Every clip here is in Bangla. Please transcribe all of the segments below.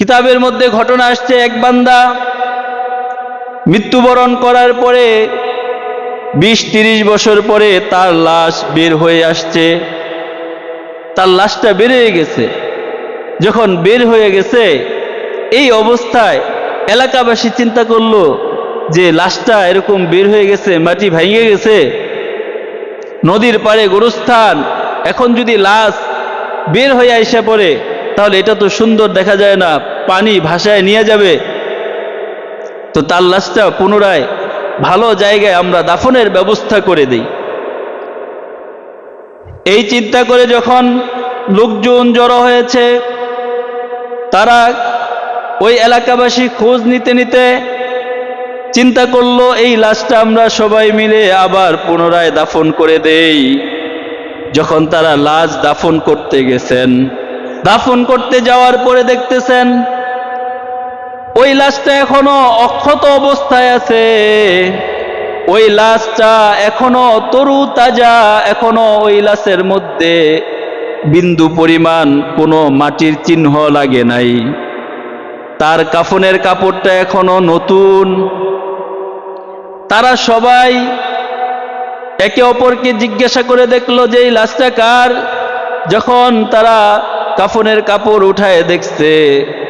কিতাবের মধ্যে ঘটনা আসছে, এক বান্দা মৃত্যুবরণ করার পরে 20-30 বছর পরে তার লাশ বের হয়ে আসছে। তার লাশটা বের হয়ে গেছে। যখন বের হয়ে গেছে, এই অবস্থায় এলাকাবাসী চিন্তা করলো যে লাশটা এরকম বের হয়ে গেছে, মাটি ভেঙে গেছে, নদীর পাড়ে গোরস্থান, এখন যদি লাশ বের হয়ে আইসা পড়ে তাহলে এটা তো সুন্দর দেখা যায় না, পানি ভাসায় নিয়ে যাবে। তো তার লাশটা পুনরায় ভালো জায়গায় আমরা দাফনের ব্যবস্থা করে দিই। এই চিন্তা করে যখন লোকজন জড়ো হয়েছে, তারা ওই এলাকাবাসী খোঁজ নিতে নিতে চিন্তা করলো এই লাশটা আমরা সবাই মিলে আবার পুনরায় দাফন করে দেই। যখন তারা লাশ দাফন করতে গেছেন, দাফন করতে যাওয়ার পরে দেখতেছেন ওই লাশটা এখনো অক্ষত অবস্থায় আছে। ওই লাশটা এখনো তরু তাজা, এখনো ওই লাশের মধ্যে বিন্দু পরিমাণ কোনো মাটির চিহ্ন লাগে নাই। তার কাফনের কাপড়টা এখনো নতুন। তারা সবাই একে অপরকে জিজ্ঞাসা করে দেখলো যে এই লাশটা কার। যখন তারা কাফনের কাপড় উঠায় দেখছে,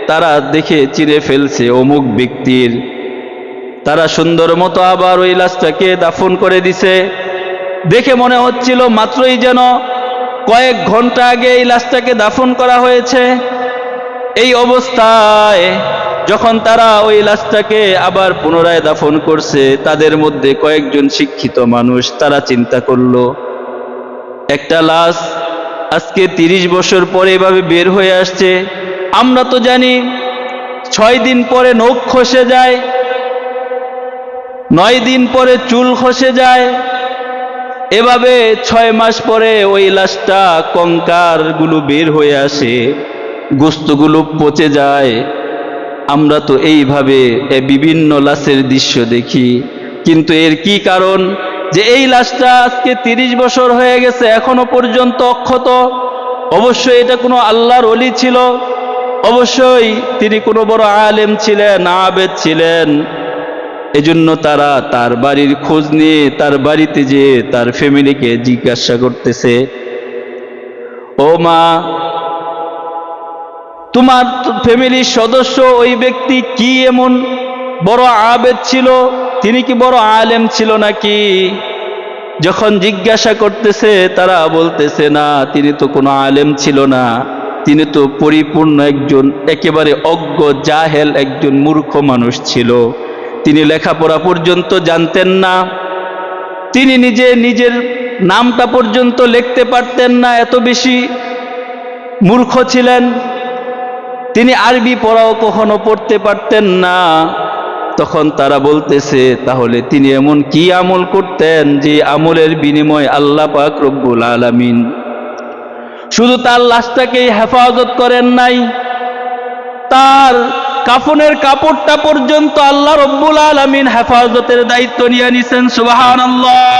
তারা দেখে চিনে ফেলছে অমুক ব্যক্তির। তারা সুন্দর মতো আবার ওই লাশটাকে দাফন করে দিছে। দেখে মনে হচ্ছিল মাত্রই যেন কয়েক ঘন্টা আগে এই লাশটাকে দাফন করা হয়েছে। এই অবস্থায় যখন তারা ওই লাশটাকে আবার পুনরায় দাফন করছে, তাদের মধ্যে কয়েকজন শিক্ষিত মানুষ তারা চিন্তা করলো, একটা লাশ আজকে 30 বছর পরে এভাবে বের হয়ে আসছে। আমরা তো জানি 6 দিন পরে নখ খসে যায়, 9 দিন পরে চুল খসে যায়, এভাবে 6 মাস পরে ওই লাশটা কঙ্কারগুলো বের হয়ে আসে, গোস্তগুলো পচে যায়। আমরা তো এইভাবে বিভিন্ন লাশের দৃশ্য দেখি, কিন্তু এর কি কারণ যে এই লাশটা আজকে 30 বছর হয়ে গেছে এখনো পর্যন্ত অক্ষত? অবশ্যই এটা কোনো আল্লাহর ওলি ছিল, অবশ্যই তিনি কোনো বড় আলেম ছিলেন, আবেদ ছিলেন। এজন্য তারা তার বাড়ির খোঁজ নিয়ে তার বাড়িতে যেয়ে তার ফ্যামিলিকে জিজ্ঞাসা করতেছে, ও মা, তোমার ফ্যামিলির সদস্য ওই ব্যক্তি কি এমন বড় আবেদ ছিল? তিনি কি বড় আলেম ছিল নাকি? যখন জিজ্ঞাসা করতেছে তারা বলতেছে, না, তিনি তো কোনো আলেম ছিল না, তিনি তো পরিপূর্ণ একজন একেবারে অজ্ঞ জাহেল একজন মূর্খ মানুষ ছিল। তিনি লেখাপড়া পর্যন্ত জানতেন না, তিনি নিজের নামটা পর্যন্ত লিখতে পারতেন না, এত বেশি মূর্খ ছিলেন। তিনি আরবি পড়াও কখনো পড়তে পারতেন না। তখন তারা বলতেছে, তাহলে তিনি এমন কি আমল করতেন যে আমলের বিনিময় আল্লাহ পাক রব্বুল আলামিন শুধু তার লাশটাকেই হেফাজত করেন নাই, তার কাফনের কাপড়টা পর্যন্ত আল্লাহ রব্বুল আলামিন হেফাজতের দায়িত্ব নিয়ে নিছেন। সুবহানাল্লাহ।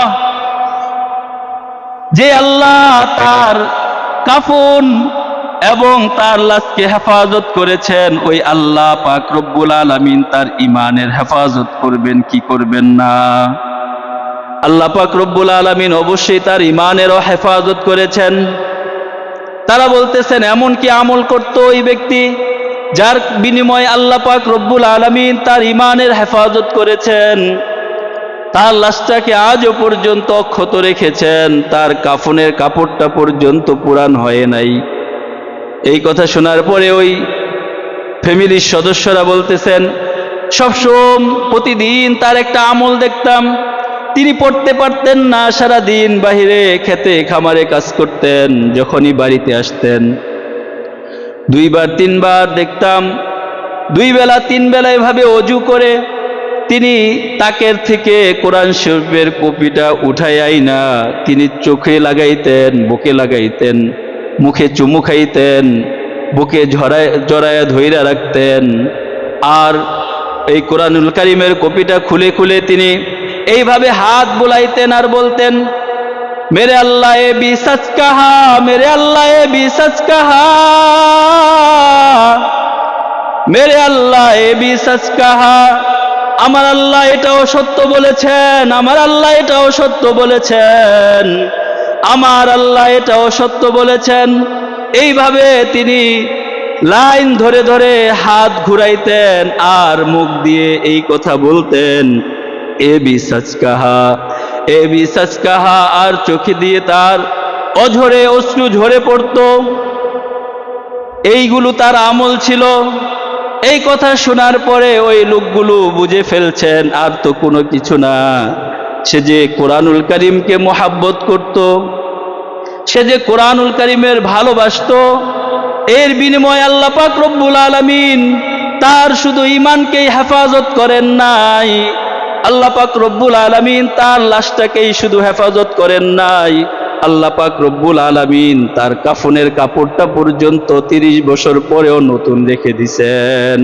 যে আল্লাহ তার কাফন এবং তার লাশকে হেফাজত করেছেন, ওই আল্লাহ পাক রব্বুল আলামিন তার ঈমানের হেফাজত করবেন কি করবেন না? আল্লাহ পাক রব্বুল আলামিন অবশ্যই তার ঈমানেরও হেফাজত করেছেন। তারা বলতেছেন, এমন কি আমল করত ওই ব্যক্তি যার বিনিময়ে আল্লাহ পাক রব্বুল আলামিন তার ঈমানের হেফাজত করেছেন, তার লাশটাকে আজও পর্যন্ত অক্ষত রেখেছেন, তার কাফনের কাপড়টা পর্যন্ত পুরান হয় নাই। এই কথা শোনার পরে ওই ফ্যামিলির সদস্যরা বলতেছেন, সবসময় প্রতিদিন তার একটা আমল দেখতাম, তিনি পড়তে পারতেন না, সারা দিন বাহিরে খেতে খামারে কাজ করতেন। যখনই বাড়িতে আসতেন 2-3 বার দেখতাম 2 বেলা 3 বেলা এভাবে অজু করে তিনি তাকের থেকে কোরআন শরীফের কপিটা উঠাই না তিনি চোখে লাগাইতেন, বুকে লাগাইতেন, মুখে চুমু খাইতেন, বুকে জড়ায়া ধইরা রাখতেন। আর এই কোরআনুল কারীমের কপিটা খুলে খুলে তিনি এইভাবে হাত বুলাইতেন আর বলতেন, मेरे अल्लाह ए भी सच कहा, मेरे अल्लाह ए भी सच कहा, মেরে আল্লাহ এ ভি সচ কাহা, আমার আল্লাহ এটাও সত্য বলেছেন, আমার আল্লাহ এটাও সত্য বলেছেন, আমার আল্লাহ এটাও সত্য বলেছেন। এইভাবে তিনি লাইন ধরে ধরে হাত ঘুরাইতেন আর মুখ দিয়ে এই কথা বলতেন, এ ভি সচ কাহা, এ ভি সচ কাহা, আর চোখে দিয়ে তার অঝরে অশ্রু ঝরে পড়তো। এইগুলো তার আমল ছিল। এই কথা শোনার পরে ওই লোকগুলো বুঝে ফেলছেন আর তো কোনো কিছু না, সে যে কোরআনুল কারীমকে মোহাব্বত করত, সে যে কোরআনুল কারীমের ভালোবাসতো, এর বিনিময়ে আল্লাহ পাক রব্বুল আলামিন তার শুধু ঈমানকেই হেফাজত করেন নাই, আল্লাহ পাক রব্বুল আলামিন তার লাশটাকেই শুধু হেফাজত করেন নাই, আল্লাহ পাক রব্বুল আলামিন তার কাফনের কাপড়টা পর্যন্ত 30 বছর পরেও নতুন রেখে দিয়েছেন।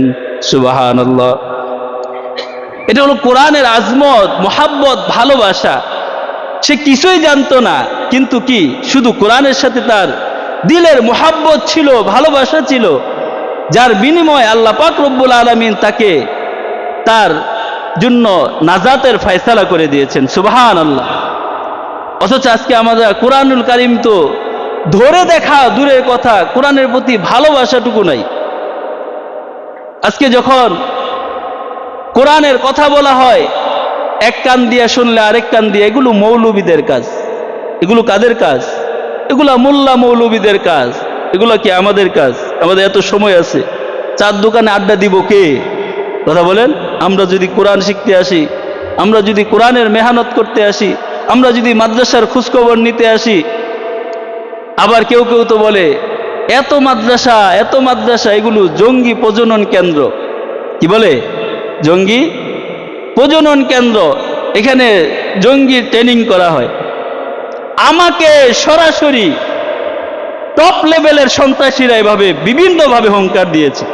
সুবহানাল্লাহ। এটা হলো কোরআনের আজমত, মোহাব্বত, ভালোবাসা। সে কিছুই জানতো না, কিন্তু কি শুধু কোরআনের সাথে তার দিলের মোহাব্বত ছিল, ভালোবাসা ছিল, যার বিনিময়ে আল্লাহ পাক রব্বুল আলামিন তাকে তার জন্য নাজাতের ফয়সালা করে দিয়েছেন। সুবহানাল্লাহ। অথচ আজকে আমাদের কোরআনুল কারীম তো ধরে দেখা দূরের কথা, কোরআনের প্রতি ভালোবাসাটুকু নাই। আজকে যখন কোরআনের কথা বলা হয়, এক কান দিয়ে শুনলে আরেক কান দিয়ে, এগুলো মৌলবীদের কাজ। এগুলো কাদের কাজ? এগুলা মোল্লা মৌলবীদের কাজ। এগুলো কি আমাদের কাজ? আমাদের এত সময় আছে, চার দোকানে আড্ডা দিব কে? কথা বলেন। আমরা যদি কোরআন শিখতে আসি, আমরা যদি কোরআনের মেহনত করতে আসি, আমরা যদি মাদ্রাসার খোঁজখবর নিতে আসি, আবার কেউ কেউ তো বলে এত মাদ্রাসা, এত মাদ্রাসা, এগুলো জঙ্গি প্রজনন কেন্দ্র। কি বলে? জঙ্গি প্রজনন কেন্দ্র, এখানে জঙ্গি ট্রেনিং করা হয়। আমাকে সরাসরি টপ লেভেলের সন্ত্রাসীরা এভাবে বিভিন্নভাবে হুঙ্কার দিয়েছে।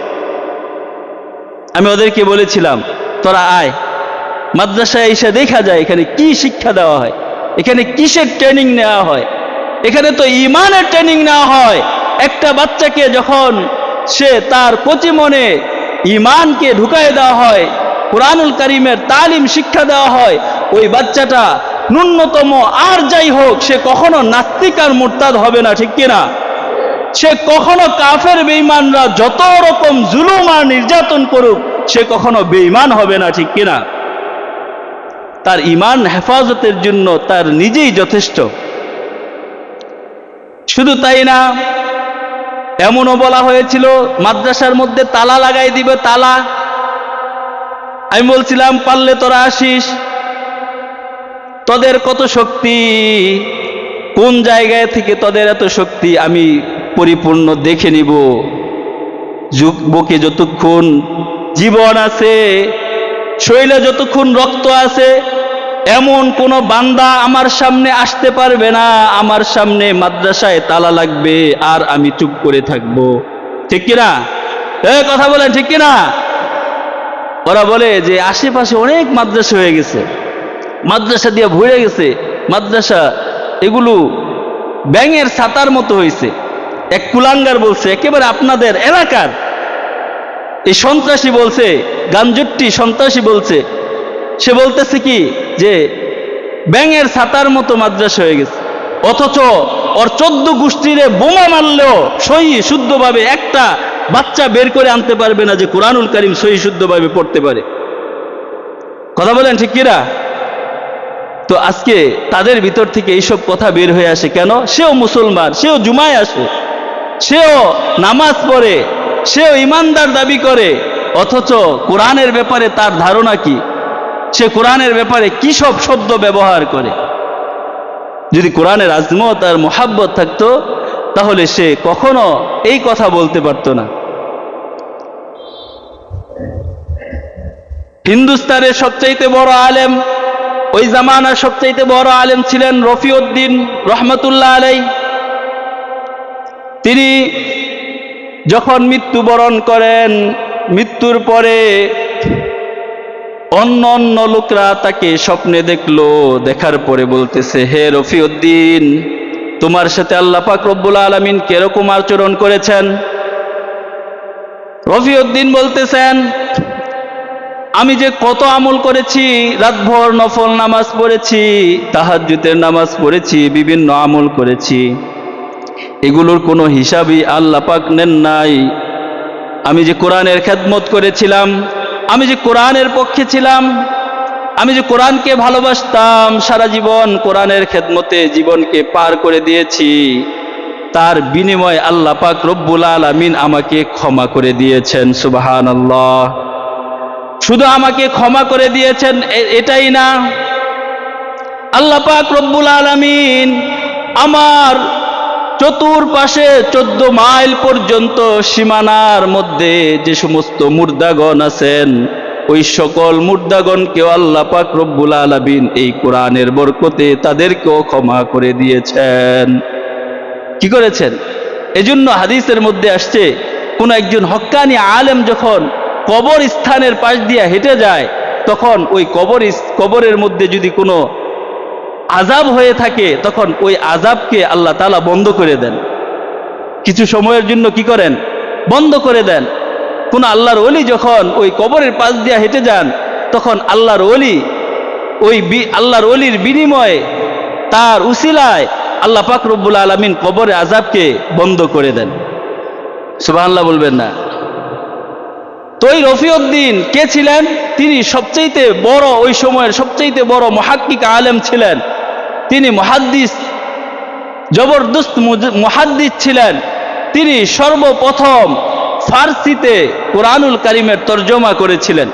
আমি ওদেরকে বলেছিলাম, তোরা আয়, মাদ্রাসায় এসে দেখা যায় এখানে কি শিক্ষা দেওয়া হয়, এখানে কিসের ট্রেনিং নেওয়া হয়। এখানে তো ঈমানের ট্রেনিং নেওয়া হয়। একটা বাচ্চাকে যখন সে তার কচি মনে ঈমানকে ঢুকায় দেওয়া হয়, কোরআনুল কারীমের তালিম শিক্ষা দেওয়া হয়, ওই বাচ্চাটা ন্যূনতম আর যাই হোক, সে কখনো নাস্তিক আর মুরতাদ হবে না। ঠিক কিনা? সে কখনো কাফের বেঈমানরা যত রকম জুলুম আর নির্যাতন করুক, সে কখনো বেঈমান হবে না। ঠিক কিনা? তার ঈমান হেফাজতের জন্য তার নিজেই যথেষ্ট। শুধু তাই না, এমনও বলা হয়েছিল মাদ্রাসার মধ্যে তালা লাগাই দিবে, তালা। আমি বলছিলাম পারলে তোরা আসিস, তোদের কত শক্তি, কোন জায়গায় থেকে তোদের এত শক্তি আমি পরিপূর্ণ দেখে নিব। বুকে যতক্ষণ জীবন আছে, শরীরে যতক্ষণ রক্ত আছে, এমন কোন বান্দা আমার সামনে আসতে পারবে না। আমার সামনে মাদ্রাসায় তালা লাগবে আর আমি চুপ করে থাকব। ঠিক কিনা? কথা বলেন, ঠিক কিনা? ওরা বলে যে আশেপাশে অনেক মাদ্রাসা হয়ে গেছে, মাদ্রাসা দিয়ে ভরে গেছে, মাদ্রাসা এগুলো ব্যাঙের ছাতার মতো হয়েছে। এক কুলাঙ্গার বলছে, একেবারে আপনাদের এলাকার এই সন্ত্রাসী বলছে, গাঞ্জুট্টি সন্ত্রাসী বলছে, সে বলতেছে কি যে ব্যাঙের ছাতার মতো মাদ্রাসা হয়ে গেছে। অথচ ওর 14 গোষ্ঠীরে বোমা মারলেও সহি শুদ্ধভাবে একটা বাচ্চা বের করে আনতে পারবে না যে কোরআনুল কারীম সহি শুদ্ধভাবে পড়তে পারে। কথা বলেন, ঠিক কিনা? তো আজকে তাদের ভিতর থেকে এইসব কথা বের হয়ে আসে কেন? সেও মুসলমান, সেও জুমায় আসে, সেও নামাজ পড়ে, সেও ইমানদার দাবি করে, অথচ কোরআনের ব্যাপারে তার ধারণা কি? সে কোরআনের ব্যাপারে কি সব শব্দ ব্যবহার করে। যদি কোরআনের আজমত আর মোহাব্বত থাকতো, তাহলে সে কখনো এই কথা বলতে পারতো না। হিন্দুস্তানের সবচাইতে বড় আলেম, ওই জামানার সবচাইতে বড় আলেম ছিলেন রফিউদ্দিন রহমতুল্লাহ আলাই। তিনি যখন মৃত্যুবরণ করেন, মৃত্যুর পরে অন্য অন্য লোকরা তাকে স্বপ্নে দেখলো, দেখার পরে বলতেছে, হে রফিউদ্দিন, তোমার সাথে আল্লাহ পাক রব্বুল আলামিন কিরকম আচরণ করেছেন? রফিউদ্দিন বলতেছেন, আমি যে কত আমল করেছি, রাতভর নফল নামাজ পড়েছি, তাহাজ্জুদের নামাজ পড়েছি, বিভিন্ন আমল করেছি, এগুলোর কোনো হিসাবই আল্লাহ পাক নেন নাই। আমি যে কোরআনের খেদমত করেছিলাম, আমি যে কোরআনের পক্ষে ছিলাম, আমি যে কোরআনকে ভালোবাসতাম, সারা জীবন কোরআনের খেদমতে জীবনকে পার করে দিয়েছি, তার বিনিময়ে আল্লাহ পাক রব্বুল আলামিন আমাকে ক্ষমা করে দিয়েছেন। সুবহানাল্লাহ। শুধু আমাকে ক্ষমা করে দিয়েছেন এটাই না, আল্লাহ পাক রব্বুল আলামিন আমার চতুর্পাশে 14 মাইল পর্যন্ত সীমানার মধ্যে যে সমস্ত মুর্দাগণ আছেন, ওই সকল মুর্দাগণকেও আল্লাহ পাক রব্বুল আলামিন এই কোরআনের বরকতে তাদেরকেও ক্ষমা করে দিয়েছেন। কি করেছেন? এজন্য হাদিসের মধ্যে আসছে, কোন একজন হক্কানি আলেম যখন কবর স্থানের পাশ দিয়ে হেঁটে যায়, তখন ওই কবরের মধ্যে যদি কোনো আযাব হয়ে থাকে, তখন ওই আযাবকে আল্লাহ তাআলা বন্ধ করে দেন। কিছু সময়ের জন্য কি করেন? বন্ধ করে দেন। কোন আল্লাহর ওলি যখন ওই কবরের পাশ দিয়ে হেঁটে যান, তখন আল্লাহর ওলির বিনিময়ে, তার উসিলায় আল্লাহ পাক রব্বুল আলামিন কবরের আযাবকে বন্ধ করে দেন। সুবহানাল্লাহ বলবেন না? তো এই রফিউদ্দিন কে ছিলেন? তিনি সবচাইতে বড়, ওই সময়ের সবচাইতে বড় মুহাক্কিক আলেম ছিলেন। তিনি মুহাদ্দিস, জবরদস্ত মুহাদ্দিস ছিলেন। তিনি সর্বপ্রথম ফার্সিতে কোরআনুল কারীমের তরজমা করেছিলেন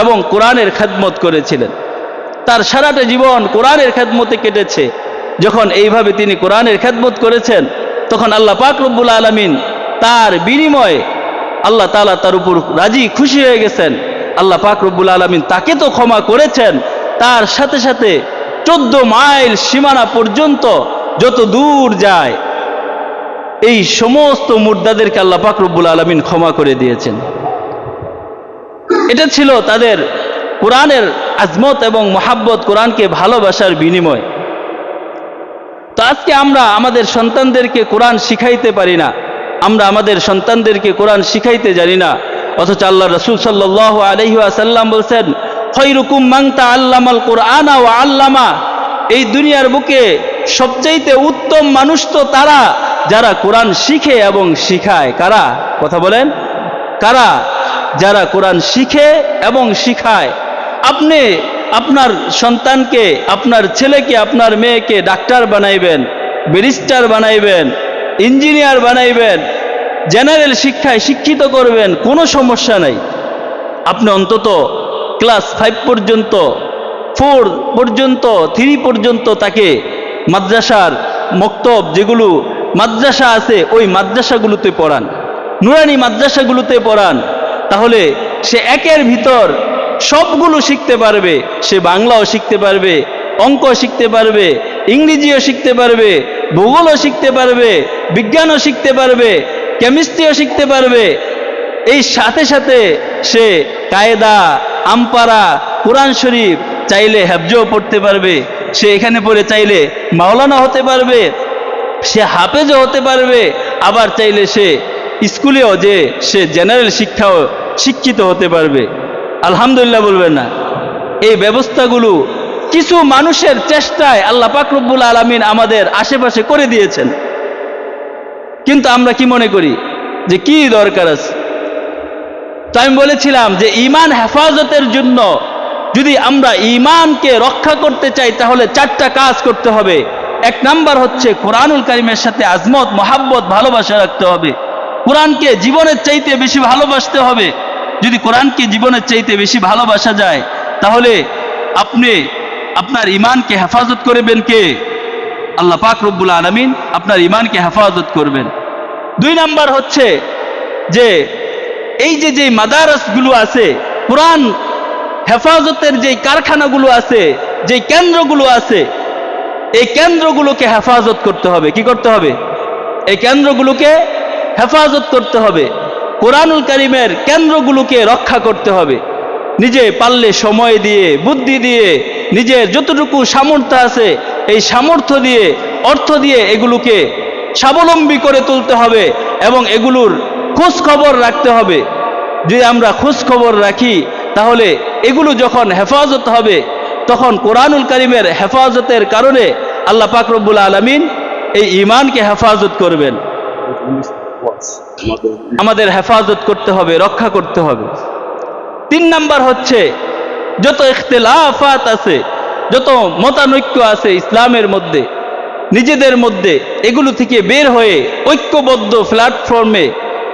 এবং কোরআনের খেদমত করেছিলেন। তার সারাটা জীবন কোরআনের খেদমতে কেটেছে। যখন এইভাবে তিনি কোরআনের খেদমত করেছেন, তখন আল্লাহ পাক রব্বুল আলামিন তার বিনিময়ে আল্লাহ তাআলা তার উপর রাজি খুশি হয়ে গেছেন। আল্লাহ পাক রব্বুল আলামিন তাকে তো ক্ষমা করেছেন, তার সাথে সাথে 14 মাইল সীমানা পর্যন্ত যত দূর যায়, এই সমস্ত মুর্দাদেরকে আল্লাহ পাক রব্বুল আলামিন ক্ষমা করে দিয়েছেন। এটা ছিল তাদের কোরআনের আজমত এবং মহাব্বত, কোরআনকে ভালোবাসার বিনিময়। তো আজকে আমরা আমাদের সন্তানদেরকে কোরআন শিখাইতে পারি না, আমরা আমাদের সন্তানদেরকে কোরআন শিখাইতে জানি না, অথচ আল্লাহ রাসূল সাল্লাল্লাহু আলাইহি ওয়াসাল্লাম বলেছেন, খায়রুকুম মান তাআল্লামাল কুরআনা ওয়া আল্লামা। এই দুনিয়ার বুকে সবচাইতে উত্তম মানুষ তো তারা যারা কোরআন শিখে এবং শিখায়। কারা? কথা বলেন, কারা? যারা কোরআন শিখে এবং শিখায়। আপনি আপনার সন্তানকে, আপনার ছেলেকে, আপনার মেয়েকে ডাক্তার বানাইবেন, ব্যারিস্টার বানাইবেন, ইঞ্জিনিয়ার বানাইবেন, জেনারেল শিক্ষায় শিক্ষিত করবেন, কোনো সমস্যা নাই। আপনি অন্তত ক্লাস 5 পর্যন্ত, 4 পর্যন্ত, 3 পর্যন্ত তাকে মাদ্রাসার মক্তব, যেগুলো মাদ্রাসা আছে, ওই মাদ্রাসাগুলোতে পড়ান, নুরানি মাদ্রাসাগুলোতে পড়ান। তাহলে সে একের ভিতর সবগুলো শিখতে পারবে। সে বাংলাও শিখতে পারবে, অঙ্ক শিখতে পারবে, ইংরেজিও শিখতে পারবে, ভূগোলও শিখতে পারবে, বিজ্ঞানও শিখতে পারবে, কেমিস্ট্রিও শিখতে পারবে। এই সাথে সাথে সে কায়দা, আমপারা, কোরআন শরীফ চাইলে হেফজও পড়তে পারবে। সে এখানে পড়ে চাইলে মাওলানা হতে পারবে, সে হাফেজও হতে পারবে, আবার চাইলে সে স্কুলেও যে সে জেনারেল শিক্ষাও শিক্ষিত হতে পারবে। আলহামদুলিল্লাহ বলবেন না? এই ব্যবস্থাগুলো কিছু মানুষের চেষ্টায় আল্লাহ পাক রব্বুল আলামিন আমাদের আশেপাশে করে দিয়েছেন। কিন্তু আমরা কি মনে করি যে কি দরকার আছে? তো আমি বলেছিলাম যে ঈমান হেফাজতের জন্য যদি আমরা ঈমানকে রক্ষা করতে চাই, তাহলে 4টা কাজ করতে হবে। 1 নাম্বার হচ্ছে কোরআনুল কারীমের সাথে আজমত, মহাব্বত, ভালোবাসা রাখতে হবে। কোরআনকে জীবনের চাইতে বেশি ভালোবাসতে হবে। যদি কোরআনকে জীবনের চাইতে বেশি ভালোবাসা যায়, তাহলে আপনি আপনার ঈমানকে হেফাজত করবেন কে? আল্লাহ পাক রব্বুল আলামিন আপনার ঈমানকে হেফাজত করবেন। 2 নাম্বার হচ্ছে যে এই যে মাদারসগুলো আছে, কোরআন হেফাজতের যে কারখানাগুলো আছে, যে কেন্দ্রগুলো আছে, এই কেন্দ্রগুলোকে হেফাজত করতে হবে। কি করতে হবে? এই কেন্দ্রগুলোকে হেফাজত করতে হবে। কোরআনুল কারীমের কেন্দ্রগুলোকে রক্ষা করতে হবে। নিজে পারলে সময় দিয়ে, বুদ্ধি দিয়ে, নিজের যতটুকু সামর্থ্য আছে এই সামর্থ্য দিয়ে, অর্থ দিয়ে এগুলোকে স্বাবলম্বী করে তুলতে হবে এবং এগুলোর খোঁজ খবর রাখতে হবে। যদি আমরা খোঁজ খবর রাখি, তাহলে এগুলো যখন হেফাজত হবে, তখন কোরআনুল কারীমের হেফাজতের কারণে আল্লাহ পাক রব্বুল আলামিন এই ঈমানকে হেফাজত করবেন। আমাদের হেফাজত করতে হবে, রক্ষা করতে হবে। 3 নাম্বার হচ্ছে, যত ইখতিলাফাত আছে, যত মতানৈক্য আছে ইসলামের মধ্যে, নিজেদের মধ্যে, এগুলো থেকে বের হয়ে ঐক্যবদ্ধ প্ল্যাটফর্মে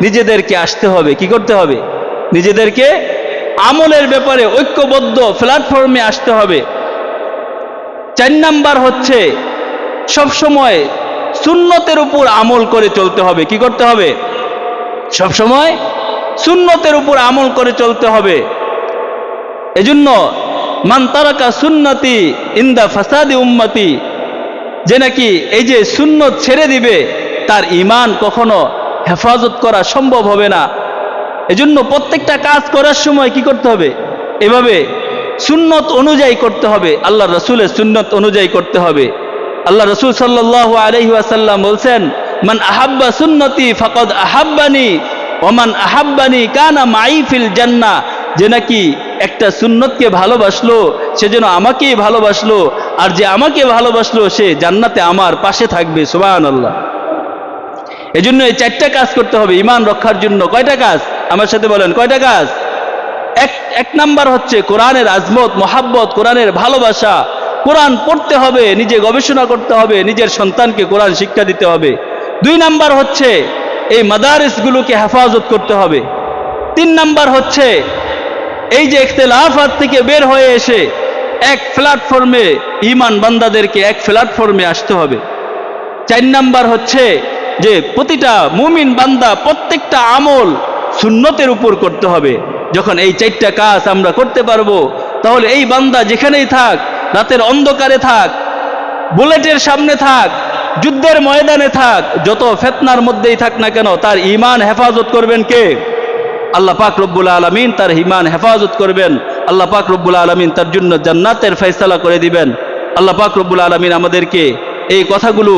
নিজেদেরকে আসতে হবে। কি করতে হবে? নিজেদেরকে আমলের ব্যাপারে ঐক্যবদ্ধ প্ল্যাটফর্মে আসতে হবে। 4 নাম্বার হচ্ছে, সবসময় সুন্নতের উপর আমল করে চলতে হবে। কি করতে হবে? সবসময় সুন্নতের উপর আমল করে চলতে হবে। এজন্য মান তারাকা সুন্নতি ইনদা ফাসাদি উম্মতি, যে নাকি এই যে সুন্নত ছেড়ে দিবে, তার ঈমান কখনো হেফাজত করা সম্ভব হবে না। এজন্য প্রত্যেকটা কাজ করার সময় কি করতে হবে? এভাবে সুন্নত অনুযায়ী করতে হবে, আল্লাহ রাসূলের সুন্নত অনুযায়ী করতে হবে। আল্লাহ রাসূল সাল্লাল্লাহু আলাইহি ওয়াসাল্লাম বলছেন, মান আহাব্বা সুন্নতি ফাকাদ আহাব্বানি ওয়া মান আহাব্বানি কানা মাই ফিল জান্নাহ, যে নাকি একটা সুন্নতকে ভালোবাসলো সে যেন আমাকেই ভালোবাসলো, আর যে আমাকে ভালোবাসলো সে জান্নাতে আমার পাশে থাকবে। সুবহানাল্লাহ। এজন্য এই 4টা কাজ করতে হবে ঈমান রক্ষার জন্য। কয়টা কাজ? আমার সাথে বলেন, কয়টা কাজ? এক নাম্বার হচ্ছে কোরআনের আজমত, মহাব্বত, কোরআনের ভালোবাসা। কোরআন পড়তে হবে, নিজে গবেষণা করতে হবে, নিজের সন্তানকে কোরআন শিক্ষা দিতে হবে। 2 নাম্বার হচ্ছে এই মাদারিসগুলোকে হেফাজত করতে হবে। 3 নাম্বার হচ্ছে এই যে ইখতিলাফাত থেকে বের হয়ে এসে এক প্ল্যাটফর্মে ঈমান বান্দাদেরকে এক প্ল্যাটফর্মে আসতে হবে। 4 নাম্বার হচ্ছে যে প্রতিটা মুমিন বান্দা প্রত্যেকটা আমল সুন্নতের উপর করতে হবে। যখন এই 4টা কাজ আমরা করতে পারবো, তাহলে এই বান্দা যেখানেই থাক, রাতের অন্ধকারে থাক, বুলেটের সামনে থাক, যুদ্ধের ময়দানে থাক, যত ফিতনার মধ্যেই থাক না কেন, তার ঈমান হেফাজত করবেন কে? আল্লাহ পাক রব্বুল আলামিন তার ঈমান হেফাজত করবেন। আল্লাহ পাক রব্বুল আলামিন তার জন্য জান্নাতের ফয়সালা করে দিবেন। আল্লাহ পাক রব্বুল আলামিন আমাদেরকে এই কথাগুলো